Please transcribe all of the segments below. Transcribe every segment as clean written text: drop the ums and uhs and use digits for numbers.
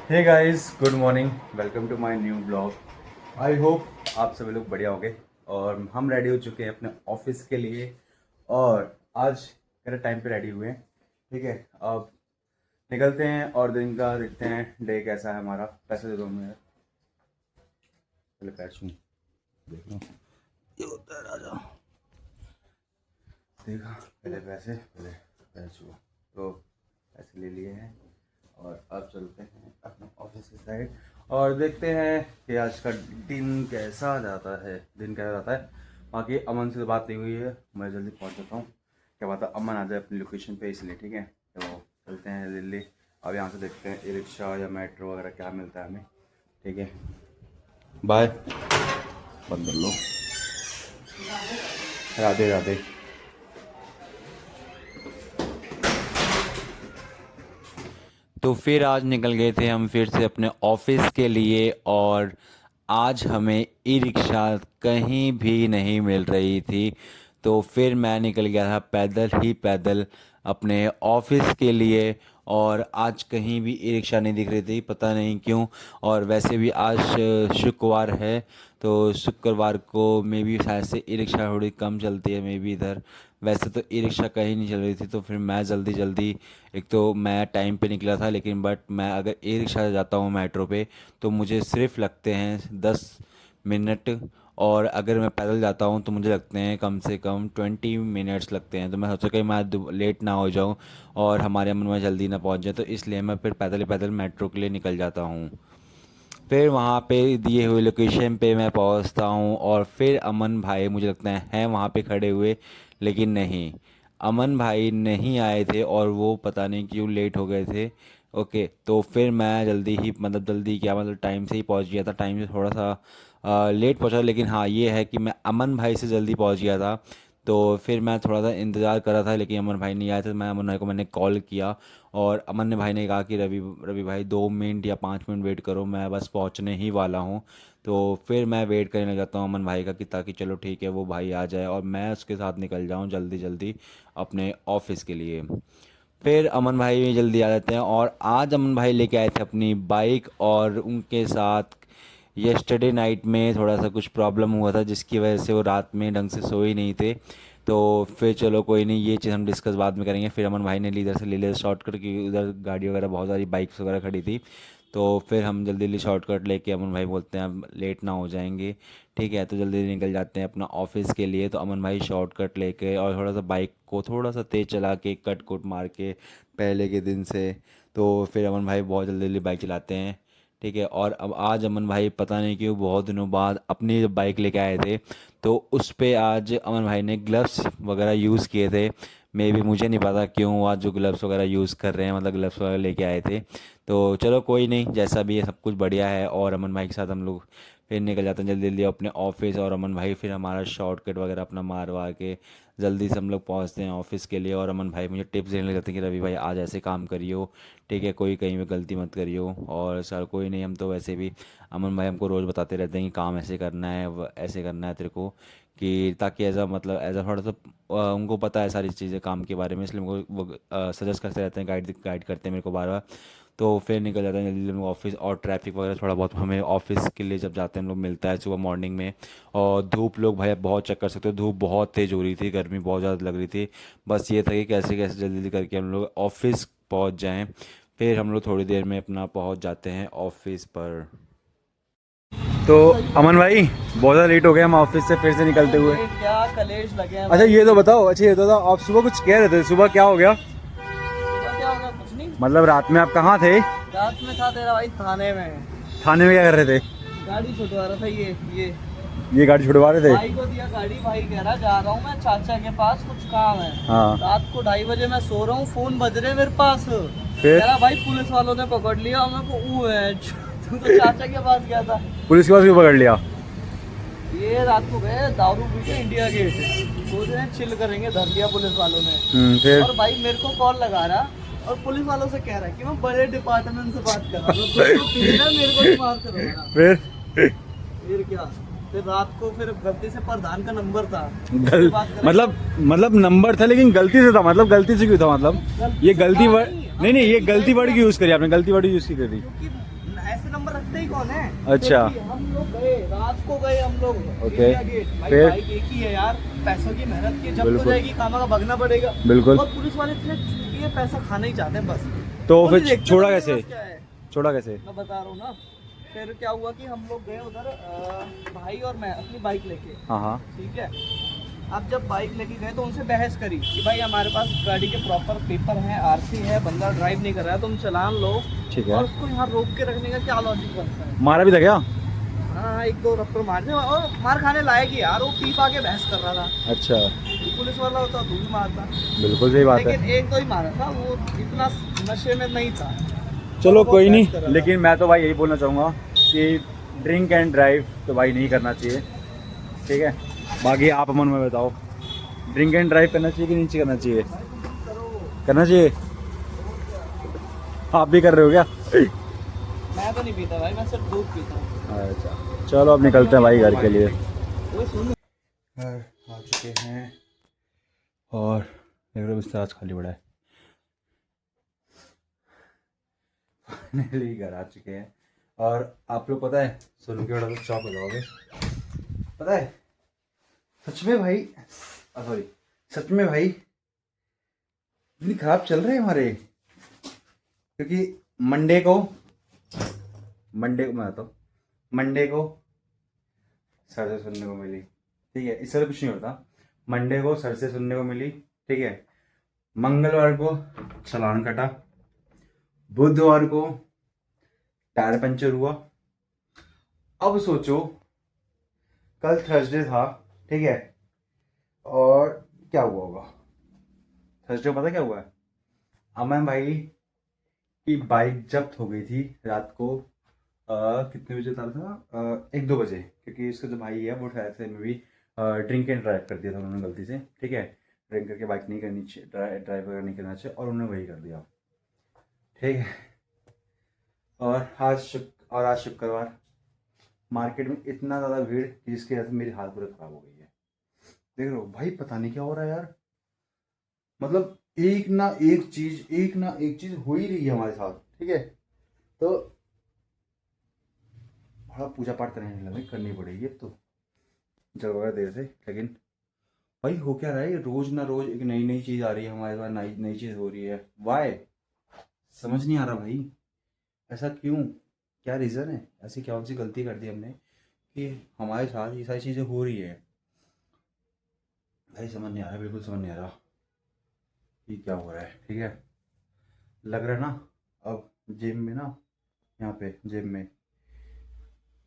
Hey guys, good morning. Welcome to my new blog. I hope आप सभी लोग बढ़िया होंगे। और हम रेडी हो चुके हैं अपने ऑफिस के लिए। और आज मेरे टाइम पे रेडी हुए हैं। ठीक है, अब निकलते हैं और दिन का देखते हैं डे कैसा है हमारा। पैसे दे दो मुझे, पहले पैर छू देख लो। ये होता है राजा, देखा पहले पैसे, पहले पैर छू। तो पैसे ले लिए हैं और अब चलते हैं अपने ऑफिस की साइड और देखते हैं कि आज का दिन कैसा जाता है। बाकी अमन से तो बात नहीं हुई है, मैं जल्दी पहुंच जाता हूँ। क्या बात है, अमन आ जाए अपनी लोकेशन पे इसलिए। ठीक है, तो चलते हैं दिल्ली। अब यहाँ से देखते हैं ई रिक्शा या मेट्रो वगैरह क्या मिलता है हमें। ठीक है, बाय। बंद कर लो। राधे राधे। तो फिर आज निकल गए थे हम फिर से अपने ऑफिस के लिए। और आज हमें ई रिक्शा कहीं भी नहीं मिल रही थी। तो फिर मैं निकल गया था पैदल ही पैदल अपने ऑफिस के लिए। और आज कहीं भी ई रिक्शा नहीं दिख रही थी, पता नहीं क्यों। और वैसे भी आज शुक्रवार है, तो शुक्रवार को मे बी शायद से ई रिक्शा थोड़ी कम चलती है मे बी इधर। वैसे तो ई रिक्शा कहीं नहीं चल रही थी, तो फिर मैं जल्दी जल्दी, एक तो मैं टाइम पे निकला था, लेकिन बट मैं अगर ई रिक्शा से जाता हूँ मेट्रो पे तो मुझे सिर्फ लगते हैं 10 मिनट। और अगर मैं पैदल जाता हूँ तो मुझे लगते हैं कम से कम 20 मिनट्स लगते हैं। तो मैं सोचा कि मैं लेट ना हो जाऊँ और हमारे अमन में जल्दी ना पहुँच जाए, तो इसलिए मैं फिर पैदल ही पैदल मेट्रो के लिए निकल जाता हूँ। फिर वहाँ पे दिए हुए लोकेशन पे मैं पहुँचता हूँ और फिर अमन भाई मुझे लगता है वहाँ पे खड़े हुए, लेकिन नहीं, अमन भाई नहीं आए थे और वो पता नहीं क्यों लेट हो गए थे। ओके, तो फिर मैं जल्दी ही, मतलब जल्दी क्या, मतलब टाइम से ही पहुँच गया था। टाइम से थोड़ा सा लेट पहुँचा, लेकिन हाँ ये है कि मैं अमन भाई से जल्दी पहुँच गया था। तो फिर मैं थोड़ा सा इंतज़ार कर रहा था, लेकिन अमन भाई नहीं आए थे। मैं अमन भाई को मैंने कॉल किया और अमन ने भाई ने कहा कि रवि रवि भाई 2 मिनट या 5 मिनट वेट करो, मैं बस पहुंचने ही वाला हूं। तो फिर मैं वेट करने लग जाता हूं अमन भाई का, कि ताकि चलो ठीक है वो भाई आ जाए और मैं उसके साथ निकल जाऊं जल्दी जल्दी अपने ऑफिस के लिए। फिर अमन भाई भी जल्दी आ जाते हैं और आज अमन भाई लेके आए थे अपनी बाइक। और उनके साथ यस्टरडे नाइट में थोड़ा सा कुछ प्रॉब्लम हुआ था, जिसकी वजह से वो रात में ढंग से सोए नहीं थे। तो फिर चलो कोई नहीं, ये चीज़ हम डिस्कस बाद में करेंगे। फिर अमन भाई ने इधर से ले लिया शॉर्टकट, की उधर गाड़ी वगैरह बहुत सारी बाइक्स वगैरह खड़ी थी। तो फिर हम जल्दी जल्दी शॉर्टकट लेके, अमन भाई बोलते हैं अब लेट ना हो जाएंगे, ठीक है, तो जल्दी जल्दी निकल जाते हैं अपना ऑफिस के लिए। तो अमन भाई शॉर्टकट लेके और थोड़ा सा बाइक को थोड़ा सा तेज़ चला के, कट कुट मार के पहले के दिन से। तो फिर अमन भाई बहुत जल्दी जल्दी बाइक चलाते हैं, ठीक है। और अब आज अमन भाई पता नहीं क्यों बहुत दिनों बाद अपनी जब बाइक लेके आए थे, तो उस पे आज अमन भाई ने ग्लव्स वगैरह यूज़ किए थे। मे भी मुझे नहीं पता क्यों आज जो ग्लव्स वगैरह यूज़ कर रहे हैं, मतलब ग्लव्स वगैरह लेके आए थे। तो चलो कोई नहीं, जैसा भी है सब कुछ बढ़िया है। और अमन भाई के साथ हम लोग फिर निकल जाते हैं जल्दी जल्दी अपने ऑफिस। और अमन भाई फिर हमारा शॉर्टकट वगैरह अपना मारवा के जल्दी से हम लोग पहुंचते हैं ऑफिस के लिए। और अमन भाई मुझे टिप्स देने लग जाते हैं कि रवि भाई आज ऐसे काम करियो, ठीक है, कोई कहीं पे गलती मत करियो। और सर कोई नहीं, हम तो वैसे भी, अमन भाई हमको रोज़ बताते रहते हैं कि काम ऐसे करना है, ऐसे करना है तेरे को, कि ताकि ऐसा, मतलब ऐसा थोड़ा सा उनको पता है सारी चीज़ें काम के बारे में, इसलिए उनको वो सजेस्ट करते रहते हैं, गाइड गाइड करते हैं मेरे को बार बार। तो फिर निकल जाते हैं जल्दी जल्दी ऑफिस। और ट्रैफिक वगैरह थोड़ा बहुत हमें ऑफिस के लिए जब जाते हैं हम लोग मिलता है सुबह मॉर्निंग में। और धूप लोग भाई बहुत चेक कर सकते हो, धूप बहुत तेज़ हो रही थी, गर्मी बहुत ज़्यादा लग रही थी। बस ये था कि कैसे कैसे जल्दी जल्दी करके हम लोग ऑफिस पहुंच जाएं। फिर हम लोग थोड़ी देर में अपना पहुंच जाते हैं ऑफिस पर। तो अमन भाई, बहुत ज़्यादा लेट हो गए हम ऑफिस से फिर से निकलते हुए। क्या कलेश लगे हैं अच्छा ये तो बताओ, आप सुबह कुछ कह रहे थे, सुबह क्या हो गया? सुबह क्या होगा, कुछ नहीं। मतलब रात में आप कहाँ थे? रात में था तेरा भाई थाने में। थाने में क्या कर रहे थे? गाड़ी छुटवा रहा था। ये गाड़ी छुड़वा रहे थे? भाई को दिया गाड़ी, भाई कह रहा जा रहा हूँ मैं चाचा के पास, कुछ काम है। हाँ। रात को 2:30 बजे मैं सो रहा हूँ, फोन बज रहे मेरे पास। फिर? कह रहा भाई पुलिस वालों ने पकड़ लिया मेरे को। ऊ है तू तो चाचा के पास गया था। पुलिस के पास क्यों पकड़ लिया? ये रात को गए दारू पी के इंडिया गेट, सोच रहे हैं चिल करेंगे, धर लिया पुलिस वालों ने। फिर? और भाई मेरे को कॉल लगा रहा और पुलिस वालों से कह रहा है कि मैं बड़े डिपार्टमेंट से बात कर रहा हूँ, मेरे को भी मार करो। फिर क्या, फिर रात को फिर गलती से प्रधान का नंबर था, मतलब नंबर था, लेकिन गलती से था। मतलब गलती से क्यों था? मतलब ये गलती वर्ड नहीं, ये गलती वर्ड की यूज करी आपने, गलती वर्ड यूज की करी। नंबर रखते ही कौन है। अच्छा। देखिए, हम लोग गए, रात को गए हम लोग ओके। India gate. भाई फिर? बाइक एक ही है यार, पैसों की मेहनत की जब तो बिल्कुल। जाएगी, खामा का भगना पड़ेगा। बिल्कुल। और पुलिस वाले इतने चूतिए, पैसा खाना ही चाहते हैं बस। तो वो नहीं फिर देखते छोड़ा बंदे के कैसे? पास क्या है। छोड़ा कैसे? मैं बता रहा हूँ ना, फिर क्या हुआ कि हम लोग गए उधर, भाई और मैं अपनी बाइक लेके। हाँ हाँ। ठीक है, अब जब बाइक लेके गए तो उनसे बहस करी कि भाई हमारे पास गाड़ी के प्रॉपर पेपर हैं, आरसी है, बंदा ड्राइव नहीं कर रहा है, तुम चालान लो। ठीक है। और उसको यहाँ रोक के रखने का क्या लॉजिक बनता है। मारा भी था क्या? हाँ, एक दो रफ्तर मार दे, और मार खाने लायक ही यार, वो पी पा के बहस कर रहा था। अच्छा। पुलिस वाला होता तो भी मारता, बिल्कुल सही बात है। लेकिन एक तो ही मारा था, वो इतना नशे में नहीं था। चलो बहुत कोई बहस नहीं, कर रहा था। लेकिन मैं तो भाई यही बोलना चाहूँगा कि ड्रिंक एंड ड्राइव तो भाई नहीं करना चाहिए, ठीक है। बाकी आप अमन में बताओ, ड्रिंक एंड ड्राइव करना चाहिए कि नहीं करना चाहिए? करना चाहिए। आप भी कर रहे हो क्या? मैं तो नहीं पीता भाई, मैं सिर्फ दूध पीता हूँ। अच्छा, चलो अब निकलते हैं भाई घर के लिए। घर आ चुके हैं और देख रहे हो बिस्तर आज खाली पड़ा है। फाइनली घर आ चुके हैं और आप लोग पता है, सुन के बड़ा तो शौक हो जाओगे। पता है सच में भाई, सॉरी, सच में भाई इतनी खराब चल रहे हैं हमारे, क्योंकि मंडे को मैं आता हूँ, मंडे को सर से सुनने को मिली, ठीक है, इससे कुछ नहीं होता। मंडे को सर से सुनने को मिली, ठीक है। मंगलवार को चालान कटा, बुधवार को टायर पंचर हुआ। अब सोचो कल थर्सडे था, ठीक है, और क्या हुआ होगा थर्सडे को? पता क्या हुआ है? अमन भाई की बाइक जब्त हो गई थी रात को, कितने बजे था 1-2 बजे, क्योंकि उसका जो भाई है वो शायद से में भी ड्रिंक एंड ड्राइव कर दिया था उन्होंने गलती से, ठीक है। ड्रिंक करके बाइक नहीं करनी चाहिए, ड्राइव वगैरह नहीं करना चाहिए, और उन्होंने वही कर दिया, ठीक है। और आज शुक्रवार, मार्केट में इतना ज़्यादा भीड़ जिसकी वजह से मेरी हालत पूरी ख़राब हो गई है। देख रहे हो भाई, पता नहीं क्या हो रहा है यार, मतलब एक ना एक चीज़ हो ही रही है हमारे साथ, ठीक है। तो बड़ा पूजा पाठ करनी पड़ेगी अब तो, जल वगैरह देर से। लेकिन भाई हो क्या रहा है, रोज ना रोज एक नई नई चीज़ आ रही है हमारे पास, नई नई चीज़ हो रही है, वाई समझ नहीं आ रहा भाई, ऐसा क्यों, क्या रीज़न है, ऐसी क्या सी गलती कर दी हमने कि हमारे साथ ये सारी चीज़ें हो रही है। भाई समझ नहीं आ रहा, बिल्कुल समझ नहीं आ रहा कि क्या हो रहा है, ठीक है। लग रहा है ना अब जिम में ना, यहाँ पे जिम में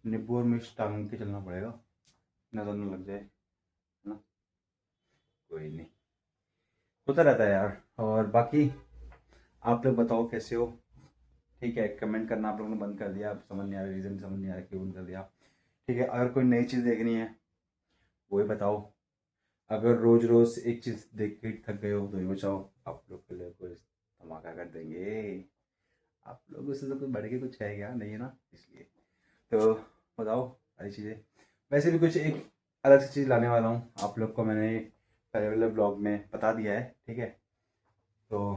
नींबू और मिर्च टांग के चलना पड़ेगा, नजर न लग जाए, है ना। कोई नहीं, होता रहता है यार। और बाकी आप लोग बताओ कैसे हो, ठीक है। कमेंट करना आप लोगों ने बंद कर दिया, समझ नहीं आ रहा, रीज़न समझ नहीं आ रहा क्यों बंद कर दिया, ठीक है। अगर कोई नई चीज़ देखनी है वो ही बताओ, अगर रोज़ रोज़ एक चीज़ देख के थक गए हो तो ये बचाओ, आप लोग के लिए कोई धमाका कर देंगे। आप लोगों से तो कुछ बढ़ के कुछ है क्या, नहीं है ना, इसलिए तो बताओ सारी चीज़ें। वैसे भी कुछ एक अलग सी चीज़ लाने वाला हूँ, आप लोग को मैंने पहले वाले ब्लॉग में बता दिया है, ठीक है। तो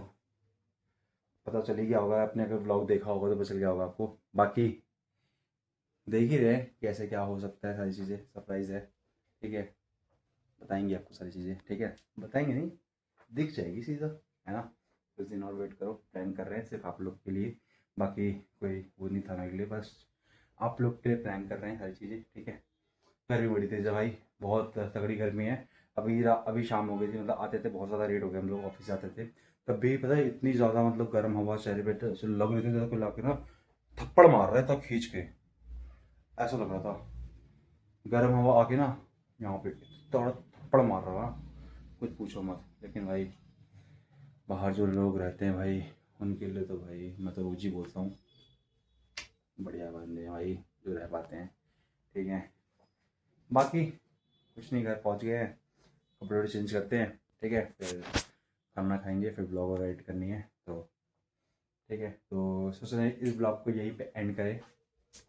पता चल ही गया होगा, आपने अगर ब्लॉग देखा होगा तो पता चल गया होगा आपको। बाकी देख ही रहे हैं कैसे क्या हो सकता है, सारी चीज़ें सरप्राइज़ है, ठीक है। बताएंगे आपको सारी चीज़ें, ठीक है, बताएंगे नहीं, दिख जाएगी चीज़ें, है ना। कुछ दिन और वेट करो, प्लान कर रहे हैं सिर्फ आप लोग के लिए, बाकी कोई वो नहीं था मेरे लिए, बस आप लोग के लिए प्लान कर रहे हैं सारी चीज़ें, ठीक है। गर्मी बड़ी तेज़ है भाई, बहुत तगड़ी गर्मी है। अभी शाम हो गई थी, मतलब आते थे बहुत ज़्यादा लेट हो गया, हम लोग ऑफिस जाते थे तब भी पता है इतनी ज़्यादा, मतलब गर्म हवा चेहरे पे लग रही थी जैसे कोई ला के ना थप्पड़ मार रहा था खींच के, ऐसा लग रहा था। गर्म हवा आके ना यहाँ पे थोड़ा थप्पड़ मार रहा था, कुछ पूछो मत। लेकिन भाई बाहर जो लोग रहते हैं भाई, उनके लिए तो भाई मैं तो रोज ही बोलता हूँ, बढ़िया बंदे हैं भाई जो रह पाते हैं, ठीक है। बाकी कुछ नहीं, घर पहुँच गए हैं, कपड़े वपड़े चेंज करते हैं, ठीक है, फिर खाना खाएंगे, फिर ब्लॉग वगैरह एडिट करनी है, तो ठीक है। तो सोच रहे हैं इस ब्लॉग को यहीं पे एंड करें,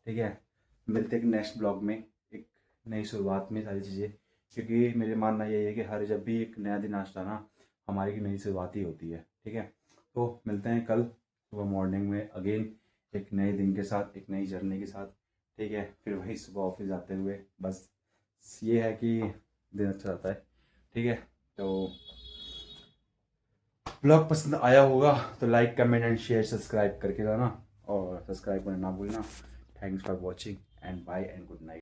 ठीक है। मिलते हैं एक नेक्स्ट ब्लॉग में, एक नई शुरुआत में सारी चीज़ें, क्योंकि मेरे मानना यही है कि हर जब भी एक नया दिन आता ना, हमारी एक नई शुरुआत ही होती है, ठीक है। तो मिलते हैं कल सुबह मॉर्निंग में अगेन एक नए दिन के साथ, एक नई जर्नी के साथ, ठीक है। फिर वही सुबह ऑफिस जाते हुए, बस ये है कि दिन अच्छा जाता है, ठीक है। तो ब्लॉग पसंद आया होगा तो like, comment and share, subscribe करके जाना, और सब्सक्राइब करना ना भूलना। Thanks for watching and bye and good night.